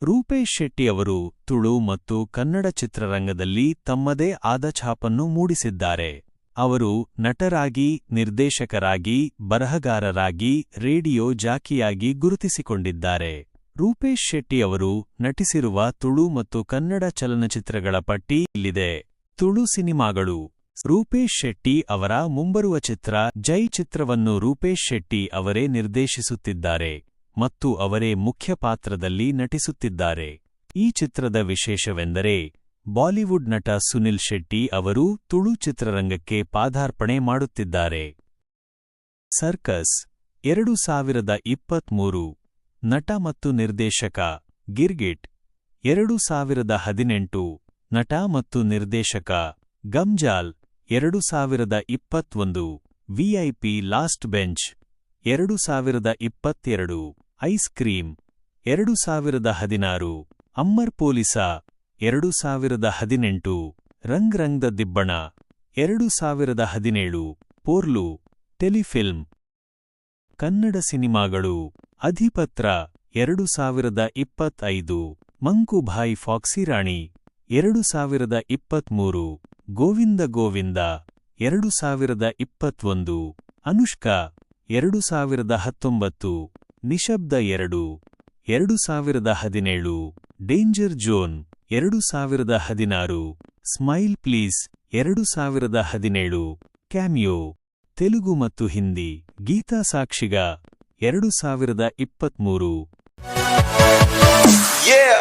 ರೂಪೇಶ್ ಶೆಟ್ಟಿ ಅವರು ತುಳು ಮತ್ತು ಕನ್ನಡ ಚಿತ್ರರಂಗದಲ್ಲಿ ತಮ್ಮದೇ ಆದ ಛಾಪನ್ನು ಮೂಡಿಸಿದ್ದಾರೆ. ಅವರು ನಟರಾಗಿ, ನಿರ್ದೇಶಕರಾಗಿ, ಬರಹಗಾರರಾಗಿ, ರೇಡಿಯೋ ಜಾಕಿಯಾಗಿ ಗುರುತಿಸಿಕೊಂಡಿದ್ದಾರೆ. ರೂಪೇಶ್ ಶೆಟ್ಟಿ ಅವರು ನಟಿಸಿರುವ ತುಳು ಮತ್ತು ಕನ್ನಡ ಚಲನಚಿತ್ರಗಳ ಪಟ್ಟಿ ಇಲ್ಲಿದೆ. ತುಳು ಸಿನಿಮಾಗಳು. ರೂಪೇಶ್ ಶೆಟ್ಟಿ ಅವರ ಮುಂಬರುವ ಚಿತ್ರ ಜೈ ಚಿತ್ರವನ್ನು ರೂಪೇಶ್ ಶೆಟ್ಟಿ ಅವರೇ ನಿರ್ದೇಶಿಸುತ್ತಿದ್ದಾರೆ ಮತ್ತು ಅವರೇ ಮುಖ್ಯ ಪಾತ್ರದಲ್ಲಿ ನಟಿಸುತ್ತಿದ್ದಾರೆ. ಈ ಚಿತ್ರದ ವಿಶೇಷವೆಂದರೆ ಬಾಲಿವುಡ್ ನಟ ಸುನಿಲ್ ಶೆಟ್ಟಿ ಅವರು ತುಳು ಚಿತ್ರರಂಗಕ್ಕೆ ಪಾದಾರ್ಪಣೆ ಮಾಡುತ್ತಿದ್ದಾರೆ. ಸರ್ಕಸ್ 2023. ನಟ ಮತ್ತು ನಿರ್ದೇಶಕ ಗಿರ್ಗಿಟ್. 2018. ನಟ ಮತ್ತು ನಿರ್ದೇಶಕ Gamjal. 2021. VIP last bench. 2022. Ice cream. 2016. Ammer Polisa. 2018. Rang Rang ದ ದಿಬ್ಬಣ. 2017. ಪೋರ್ಲು. ಟೆಲಿಫಿಲ್ಮ್. ಕನ್ನಡ ಸಿನಿಮಾಗಳು. Adhipatra 2025. Manku Bhai Foxy Rani. 2023. Govinda Govinda. 2021. Anushka. 2019. Nishabda 2. 2017. Danger zone. 2016. Smile please. 2017. Cameo. Telugu ಮತ್ತು ಹಿಂದಿ. ಗೀತಾ ಸಾಕ್ಷಿಗ. 2023. Yeah.